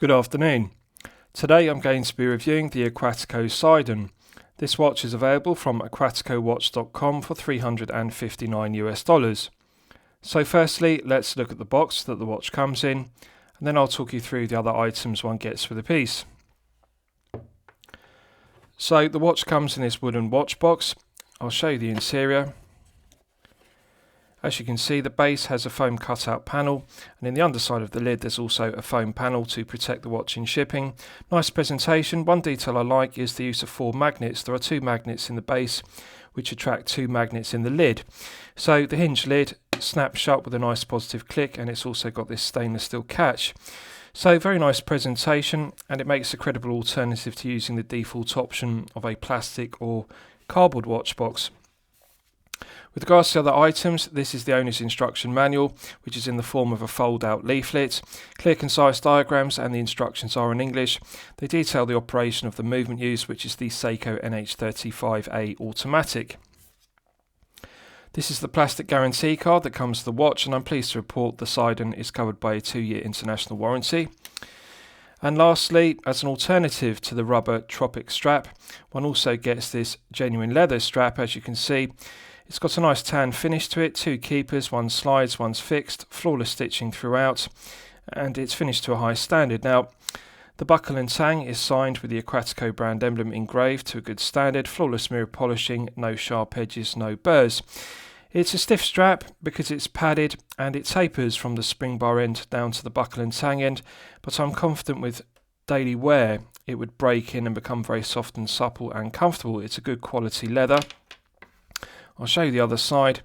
Good afternoon. Today I'm going to be reviewing the Aquatico Poseidon. This watch is available from aquaticowatch.com for $359. So firstly, let's look at the box that the watch comes in, and then I'll talk you through the other items one gets with the piece. So the watch comes in this wooden watch box. I'll show you the interior. As you can see, the base has a foam cutout panel, and in the underside of the lid there's also a foam panel to protect the watch in shipping. Nice presentation. One detail I like is the use of 4 magnets. There are 2 magnets in the base which attract 2 magnets in the lid. So the hinge lid snaps shut with a nice positive click, and it's also got this stainless steel catch. So very nice presentation, and it makes a credible alternative to using the default option of a plastic or cardboard watch box. With regards to other items, this is the owner's instruction manual, which is in the form of a fold-out leaflet. Clear, concise diagrams, and the instructions are in English. They detail the operation of the movement used, which is the Seiko NH35A automatic. This is the plastic guarantee card that comes with the watch, and I'm pleased to report the Poseidon is covered by a 2-year international warranty. And lastly, as an alternative to the rubber Tropic strap, one also gets this genuine leather strap. As you can see, it's got a nice tan finish to it, 2 keepers, one slides, one's fixed, flawless stitching throughout, and it's finished to a high standard. Now, the buckle and tang is signed with the Aquatico brand emblem engraved to a good standard, flawless mirror polishing, no sharp edges, no burrs. It's a stiff strap because it's padded, and it tapers from the spring bar end down to the buckle and tang end, but I'm confident with daily wear it would break in and become very soft and supple and comfortable. It's a good quality leather. I'll show you the other side.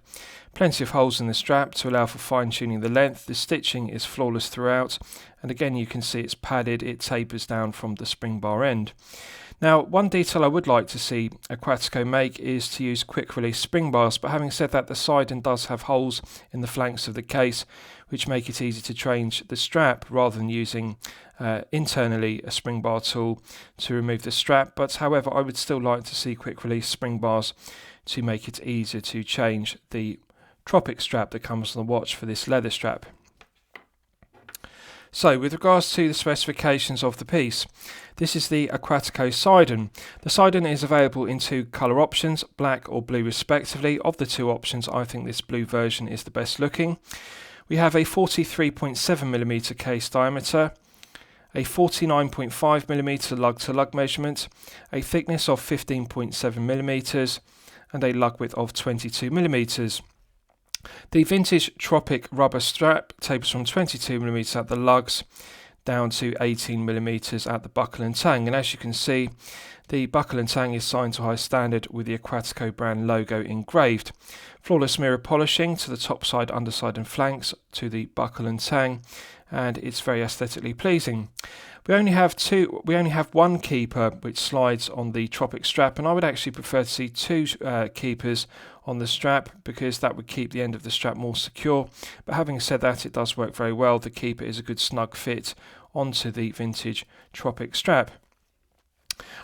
Plenty of holes in the strap to allow for fine tuning the length. The stitching is flawless throughout, and again you can see it's padded, it tapers down from the spring bar end. Now, one detail I would like to see Aquatico make is to use quick release spring bars, but having said that, the Poseidon does have holes in the flanks of the case which make it easy to change the strap rather than using internally a spring bar tool to remove the strap. But however, I would still like to see quick release spring bars to make it easier to change the Tropic strap that comes on the watch for this leather strap. So with regards to the specifications of the piece, this is the Aquatico Poseidon. The Poseidon is available in 2 colour options, black or blue respectively. Of the 2 options, I think this blue version is the best looking. We have a 43.7mm case diameter, a 49.5mm lug-to-lug measurement, a thickness of 15.7mm, and a lug width of 22mm. The vintage Tropic rubber strap tapers from 22mm at the lugs down to 18mm at the buckle and tang, and as you can see, the buckle and tang is signed to high standard with the Aquatico brand logo engraved. Flawless mirror polishing to the top side, underside and flanks to the buckle and tang, and it's very aesthetically pleasing. We only have 1 keeper which slides on the Tropic strap, and I would actually prefer to see 2 keepers on the strap because that would keep the end of the strap more secure. But having said that, it does work very well. The keeper is a good snug fit onto the vintage Tropic strap.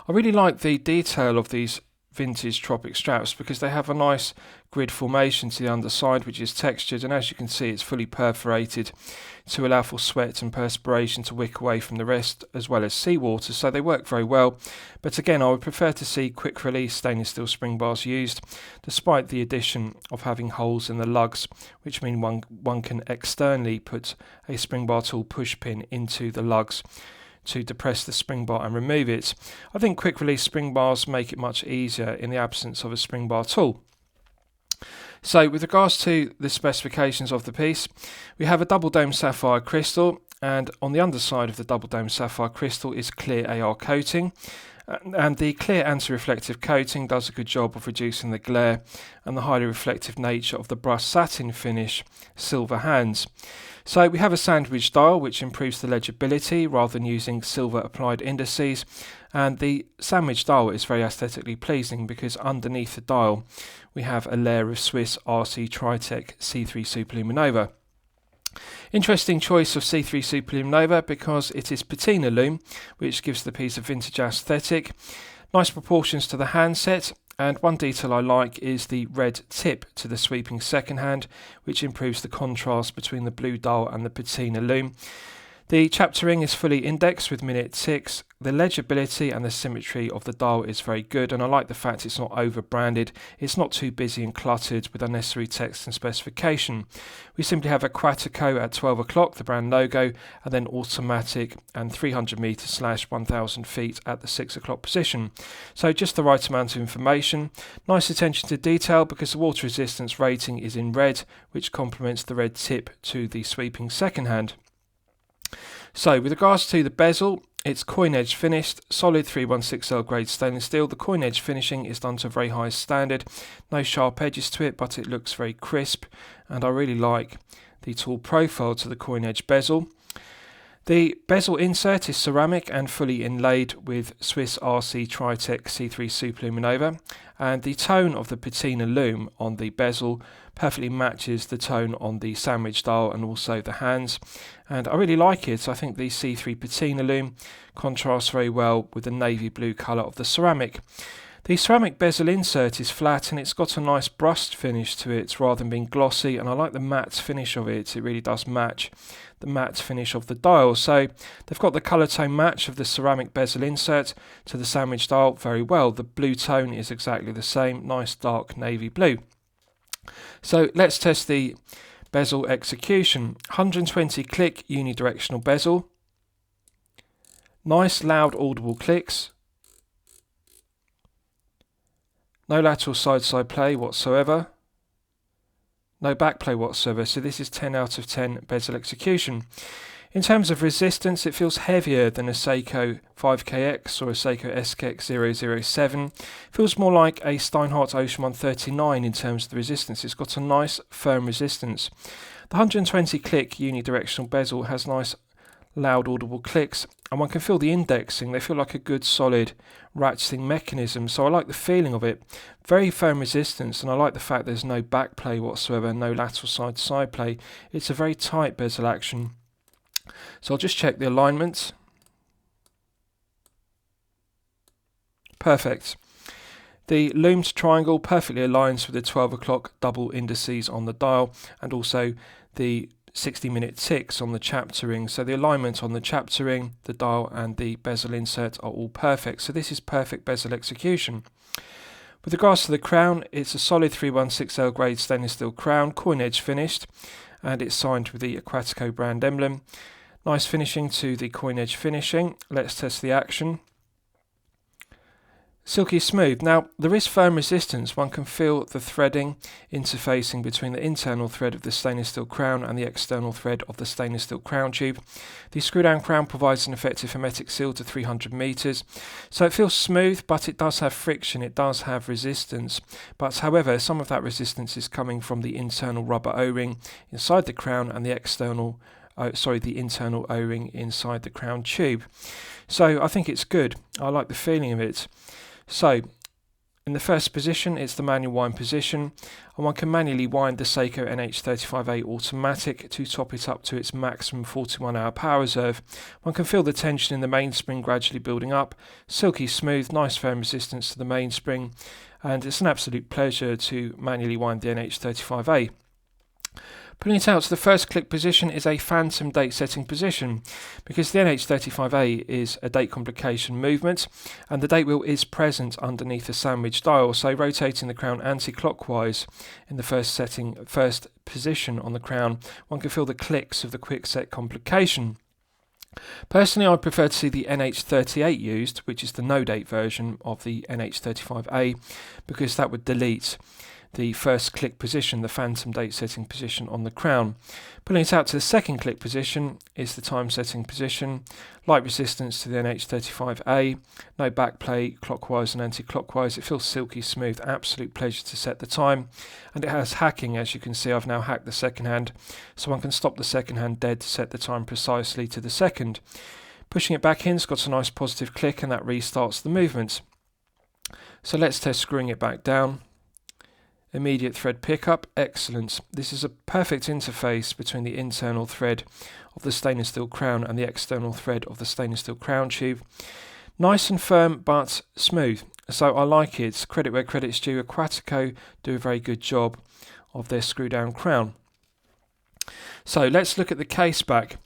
I really like the detail of these vintage Tropic straps because they have a nice grid formation to the underside which is textured, and as you can see it's fully perforated to allow for sweat and perspiration to wick away from the rest as well as seawater, so they work very well. But again, I would prefer to see quick release stainless steel spring bars used, despite the addition of having holes in the lugs, which mean one can externally put a spring bar tool push pin into the lugs to depress the spring bar and remove it. I think quick release spring bars make it much easier in the absence of a spring bar tool. So with regards to the specifications of the piece, we have a double dome sapphire crystal, and on the underside of the double dome sapphire crystal is clear AR coating, and the clear anti-reflective coating does a good job of reducing the glare and the highly reflective nature of the brushed satin finish silver hands. So we have a sandwich dial which improves the legibility rather than using silver applied indices, and the sandwich dial is very aesthetically pleasing because underneath the dial we have a layer of Swiss RC Tritech C3 Superluminova. Interesting choice of C3 Superluminova because it is patina lume, which gives the piece a vintage aesthetic. Nice proportions to the handset, and one detail I like is the red tip to the sweeping second hand, which improves the contrast between the blue dial and the patina lume. The chapter ring is fully indexed with minute ticks. The legibility and the symmetry of the dial is very good, and I like the fact it's not over branded. It's not too busy and cluttered with unnecessary text and specification. We simply have Aquatico at 12 o'clock, the brand logo, and then automatic and 300 meters / 1000 feet at the 6 o'clock position. So just the right amount of information. Nice attention to detail because the water resistance rating is in red, which complements the red tip to the sweeping second hand. So with regards to the bezel, it's coin edge finished, solid 316L grade stainless steel. The coin edge finishing is done to a very high standard. No sharp edges to it, but it looks very crisp, and I really like the tool profile to the coin edge bezel. The bezel insert is ceramic and fully inlaid with Swiss RC Tritech C3 Superluminova, and the tone of the patina lume on the bezel perfectly matches the tone on the sandwich dial and also the hands, and I really like it. I think the C3 patina lume contrasts very well with the navy blue colour of the ceramic. The ceramic bezel insert is flat and it's got a nice brushed finish to it rather than being glossy, and I like the matte finish of it. It really does match the matte finish of the dial. So they've got the colour tone match of the ceramic bezel insert to the sandwich dial very well. The blue tone is exactly the same, nice dark navy blue. So let's test the bezel execution. 120 click unidirectional bezel. Nice loud audible clicks. No lateral side play whatsoever. No back play whatsoever. So this is 10 out of 10 bezel execution. In terms of resistance, it feels heavier than a Seiko 5KX or a Seiko SKX 007. Feels more like a Steinhardt Ocean 139 in terms of the resistance. It's got a nice firm resistance. The 120 click unidirectional bezel has nice loud audible clicks, and one can feel the indexing. They feel like a good solid ratcheting mechanism, so I like the feeling of it. Very firm resistance, and I like the fact there's no back play whatsoever, no lateral side play. It's a very tight bezel action. So I'll just check the alignment. Perfect. The loomed triangle perfectly aligns with the 12 o'clock double indices on the dial, and also the 60-minute ticks on the chapter ring. So the alignment on the chapter ring, the dial and the bezel insert are all perfect. So this is perfect bezel execution. With regards to the crown, it's a solid 316L grade stainless steel crown, coin edge finished, and it's signed with the Aquatico brand emblem. Nice finishing to the coin edge finishing. Let's test the action. Silky smooth. Now there is firm resistance. One can feel the threading interfacing between the internal thread of the stainless steel crown and the external thread of the stainless steel crown tube. The screw down crown provides an effective hermetic seal to 300 meters, so it feels smooth, but it does have friction, it does have resistance. But however, some of that resistance is coming from the internal rubber O-ring inside the crown and the internal O-ring inside the crown tube. So I think it's good. I like the feeling of it. So in the first position, it's the manual wind position, and one can manually wind the Seiko NH35A automatic to top it up to its maximum 41-hour power reserve. One can feel the tension in the mainspring gradually building up. Silky smooth, nice firm resistance to the mainspring, and it's an absolute pleasure to manually wind the NH35A. Pulling it out to the first click position is a phantom date setting position, because the NH35A is a date complication movement and the date wheel is present underneath the sandwich dial, so rotating the crown anti-clockwise in the first position on the crown, one can feel the clicks of the quick set complication. Personally, I prefer to see the NH38 used, which is the no date version of the NH35A, because that would delete the first click position, the phantom date setting position on the crown. Pulling it out to the second click position is the time setting position. Light resistance to the NH35A, no back play clockwise and anti-clockwise. It feels silky smooth, absolute pleasure to set the time. And it has hacking, as you can see. I've now hacked the second hand, so one can stop the second hand dead to set the time precisely to the second. Pushing it back in, it's got a nice positive click, and that restarts the movement. So let's test screwing it back down. Immediate thread pickup, excellent. This is a perfect interface between the internal thread of the stainless steel crown and the external thread of the stainless steel crown tube. Nice and firm, but smooth. So I like it. Credit where credit's due. Aquatico do a very good job of their screw down crown. So let's look at the case back.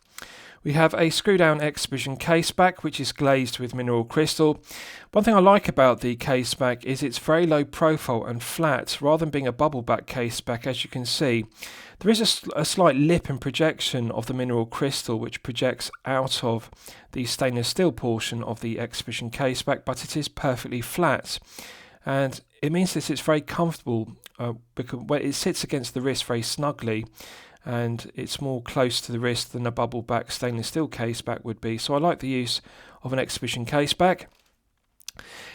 We have a screw down exhibition caseback which is glazed with mineral crystal. One thing I like about the caseback is it's very low profile and flat rather than being a bubble back caseback. As you can see, there is a slight lip and projection of the mineral crystal which projects out of the stainless steel portion of the exhibition caseback, but it is perfectly flat, and it means that it's very comfortable because it sits against the wrist very snugly, and it's more close to the wrist than a bubble back stainless steel caseback would be. So I like the use of an exhibition caseback.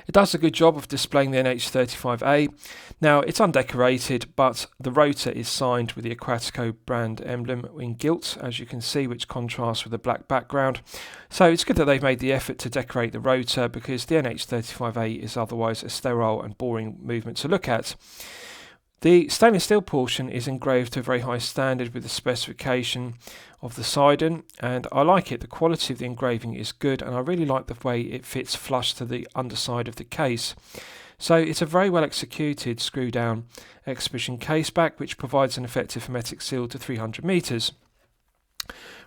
It does a good job of displaying the NH35A. Now it's undecorated, but the rotor is signed with the Aquatico brand emblem in gilt, as you can see, which contrasts with the black background. So it's good that they've made the effort to decorate the rotor, because the NH35A is otherwise a sterile and boring movement to look at. The stainless steel portion is engraved to a very high standard with the specification of the Poseidon, and I like it. The quality of the engraving is good, and I really like the way it fits flush to the underside of the case. So it's a very well executed screw down exhibition caseback which provides an effective hermetic seal to 300 meters.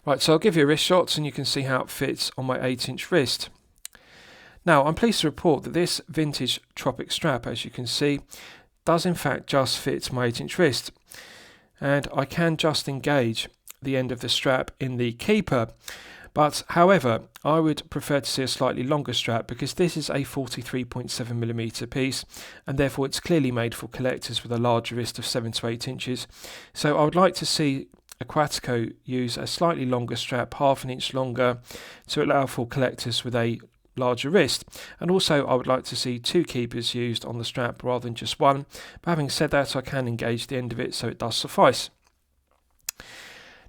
Right, so I'll give you a wrist shot and you can see how it fits on my 8-inch wrist. Now I'm pleased to report that this vintage Tropic strap, as you can see, does in fact just fit my 8-inch wrist, and I can just engage the end of the strap in the keeper. But however, I would prefer to see a slightly longer strap, because this is a 43.7mm piece, and therefore it's clearly made for collectors with a larger wrist of 7 to 8 inches. So I would like to see Aquatico use a slightly longer strap, half an inch longer, to allow for collectors with a larger wrist. And also I would like to see 2 keepers used on the strap rather than just one, but having said that, I can engage the end of it, so it does suffice.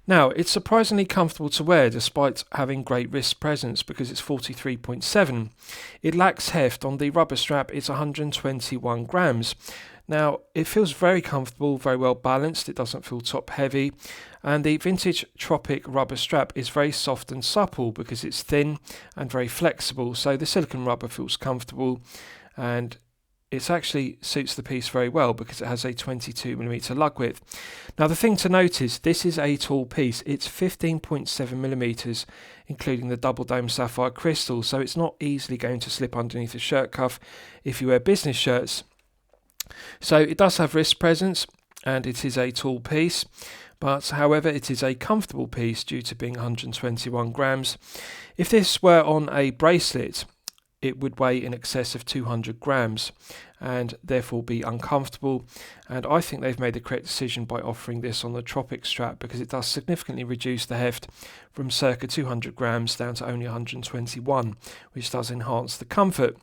Now it's surprisingly comfortable to wear despite having great wrist presence, because it's 43.7. It lacks heft. On the rubber strap it's 121 grams. Now it feels very comfortable, very well balanced, it doesn't feel top heavy, and the vintage Tropic rubber strap is very soft and supple because it's thin and very flexible, so the silicone rubber feels comfortable, and it actually suits the piece very well because it has a 22mm lug width. Now the thing to note is this is a tall piece. It's 15.7mm, including the double dome sapphire crystal, so it's not easily going to slip underneath a shirt cuff if you wear business shirts. So it does have wrist presence, and it is a tall piece, but however it is a comfortable piece due to being 121 grams. If this were on a bracelet, it would weigh in excess of 200 grams and therefore be uncomfortable, and I think they've made the correct decision by offering this on the Tropic strap, because it does significantly reduce the heft from circa 200 grams down to only 121, which does enhance the comfort.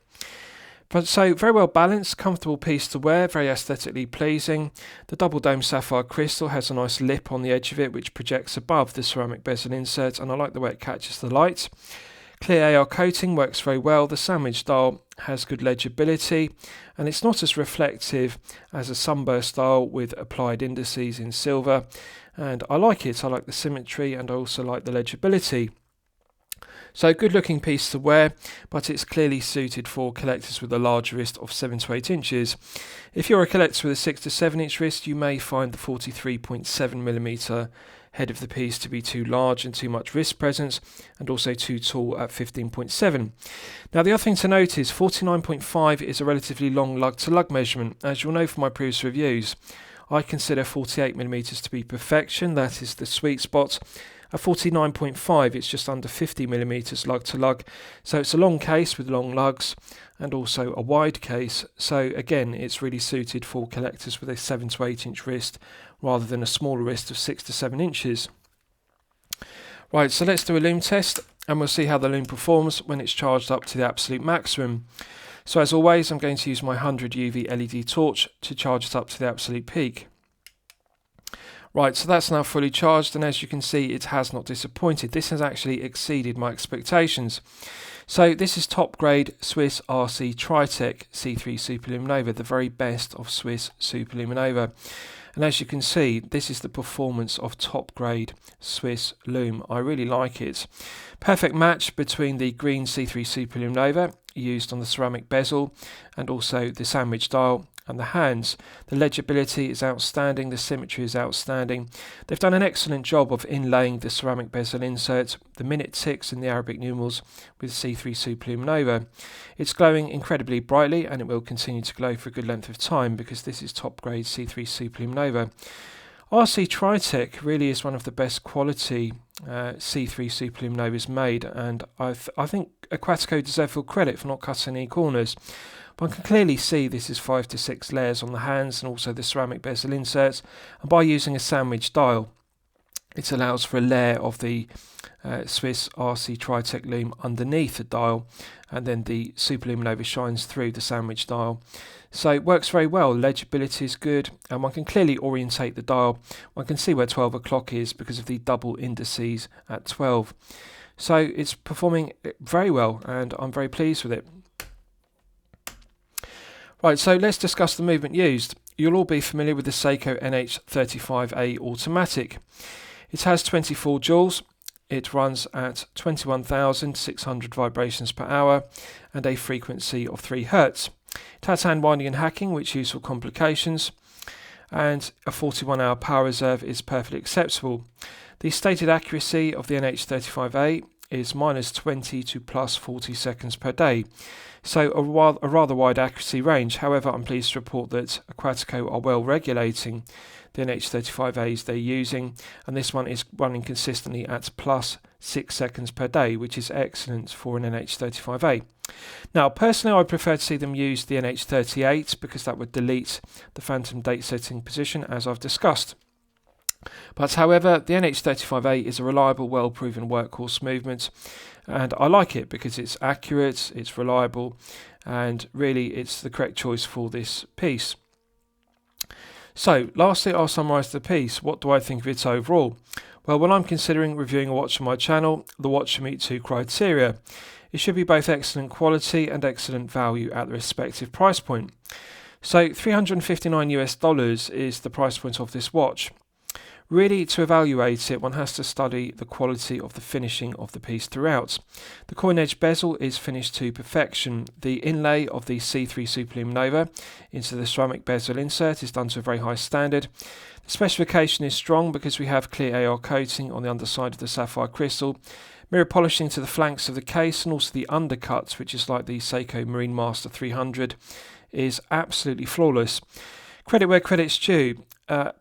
But so very well balanced, comfortable piece to wear, very aesthetically pleasing. The double dome sapphire crystal has a nice lip on the edge of it which projects above the ceramic bezel insert, and I like the way it catches the light. Clear AR coating works very well. The sandwich dial has good legibility, and it's not as reflective as a sunburst dial with applied indices in silver, and I like it. I like the symmetry, and I also like the legibility. So good looking piece to wear, but it's clearly suited for collectors with a large wrist of 7 to 8 inches. If you're a collector with a 6 to 7 inch wrist, you may find the 43.7mm head of the piece to be too large and too much wrist presence, and also too tall at 15.7. Now the other thing to note is 49.5 is a relatively long lug to lug measurement. As you'll know from my previous reviews, I consider 48mm to be perfection. That is the sweet spot. At 49.5 it's just under 50mm lug to lug, so it's a long case with long lugs and also a wide case, so again it's really suited for collectors with a 7 to 8 inch wrist rather than a smaller wrist of 6 to 7 inches. Right, so let's do a Lume test and we'll see how the Lume performs when it's charged up to the absolute maximum. So as always, I'm going to use my 100 UV LED torch to charge it up to the absolute peak. Right, so that's now fully charged, and as you can see it has not disappointed. This has actually exceeded my expectations. So this is top grade Swiss RC Tritech C3 Superluminova, the very best of Swiss Superluminova. And as you can see, this is the performance of top grade Swiss Lume. I really like it. Perfect match between the green C3 Superluminova used on the ceramic bezel and also the sandwich dial and the hands. The legibility is outstanding, the symmetry is outstanding. They've done an excellent job of inlaying the ceramic bezel insert, the minute ticks in the Arabic numerals with C3 Superluminova. It's glowing incredibly brightly, and it will continue to glow for a good length of time because this is top grade C3 Superluminova. RC Tritech really is one of the best quality C3 Superluminovas made, and I think Aquatico deserve full credit for not cutting any corners. One can clearly see this is 5 to 6 layers on the hands and also the ceramic bezel inserts, and by using a sandwich dial it allows for a layer of the Swiss RC Tritech Lume underneath the dial, and then the Superluminova shines through the sandwich dial. So it works very well, legibility is good, and one can clearly orientate the dial. One can see where 12 o'clock is because of the double indices at 12. So it's performing very well, and I'm very pleased with it. Right, so let's discuss the movement used. You'll all be familiar with the Seiko NH35A Automatic. It has 24 joules. It runs at 21,600 vibrations per hour and a frequency of 3 Hz. It has hand winding and hacking, which use for complications, and a 41-hour power reserve is perfectly acceptable. The stated accuracy of the NH35A is -20 to +40 seconds per day, so a rather wide accuracy range. However, I'm pleased to report that Aquatico are well regulating the NH35As they're using, and this one is running consistently at +6 seconds per day, which is excellent for an NH35A. Now, personally, I prefer to see them use the NH38 because that would delete the phantom date setting position, as I've discussed. But however, the NH35A is a reliable, well-proven workhorse movement, and I like it because it's accurate, it's reliable, and really it's the correct choice for this piece. So, lastly, I'll summarise the piece. What do I think of it overall? Well, when I'm considering reviewing a watch on my channel, the watch should meet 2 criteria. It should be both excellent quality and excellent value at the respective price point. So, $359 is the price point of this watch. Really, to evaluate it, one has to study the quality of the finishing of the piece throughout. The coin edge bezel is finished to perfection. The inlay of the C3 Superluminova into the ceramic bezel insert is done to a very high standard. The specification is strong because we have clear AR coating on the underside of the sapphire crystal, mirror polishing to the flanks of the case, and also the undercut, which is like the Seiko Marine Master 300, is absolutely flawless. Credit where credit's due.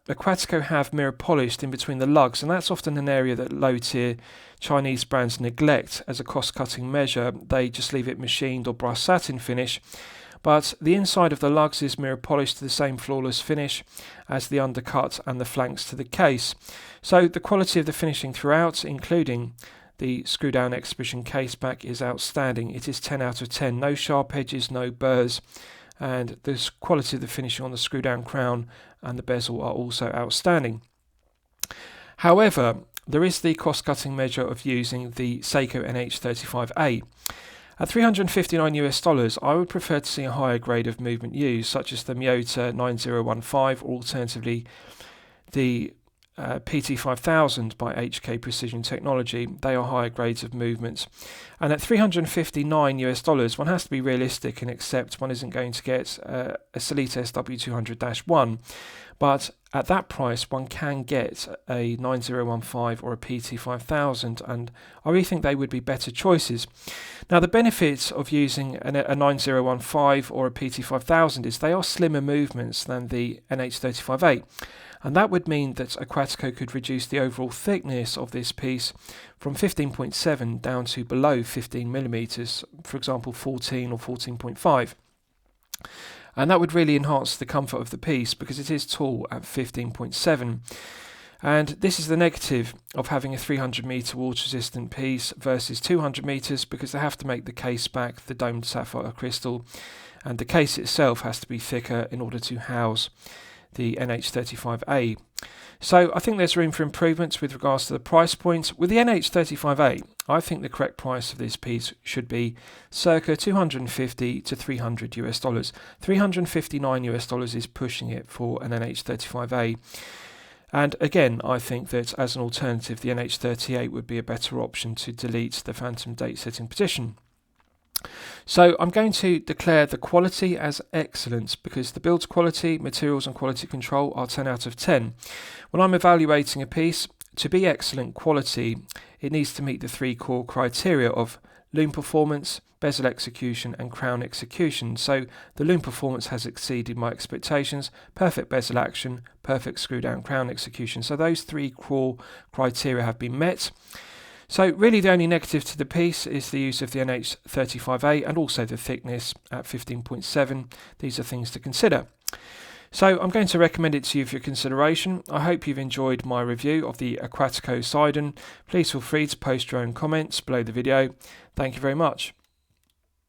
Aquatico have mirror polished in between the lugs, and that's often an area that low-tier Chinese brands neglect as a cost-cutting measure. They just leave it machined or brass satin finish, but the inside of the lugs is mirror polished to the same flawless finish as the undercut and the flanks to the case. So the quality of the finishing throughout, including the screw-down exhibition caseback, is outstanding. It is 10 out of 10. No sharp edges, no burrs, and the quality of the finishing on the screw-down crown and the bezel are also outstanding. However, there is the cost-cutting measure of using the Seiko NH35A. At $359, I would prefer to see a higher grade of movement used, such as the Miyota 9015 or alternatively the PT5000 by HK Precision Technology. They are higher grades of movement. And at $359, one has to be realistic and accept one isn't going to get a Solite SW200-1. But at that price, one can get a 9015 or a PT5000, and I really think they would be better choices. Now, the benefits of using a 9015 or a PT5000 is they are slimmer movements than the NH35A. And that would mean that Aquatico could reduce the overall thickness of this piece from 15.7 down to below 15 millimeters, for example 14 or 14.5. And that would really enhance the comfort of the piece because it is tall at 15.7. And this is the negative of having a 300 meter water resistant piece versus 200 meters, because they have to make the case back the domed sapphire crystal, and the case itself has to be thicker in order to house the NH35A. So I think there's room for improvements with regards to the price point. With the NH35A, I think the correct price of this piece should be circa $250 to $300. $359 is pushing it for an NH35A. And again, I think that as an alternative, the NH38 would be a better option to delete the phantom date setting position. So I'm going to declare the quality as excellent because the build quality, materials and quality control are 10 out of 10. When I'm evaluating a piece, to be excellent quality, it needs to meet the 3 core criteria of loom performance, bezel execution and crown execution. So the loom performance has exceeded my expectations, perfect bezel action, perfect screw down crown execution. So those 3 core criteria have been met. So really the only negative to the piece is the use of the NH35A and also the thickness at 15.7. These are things to consider. So I'm going to recommend it to you for your consideration. I hope you've enjoyed my review of the Aquatico Poseidon. Please feel free to post your own comments below the video. Thank you very much.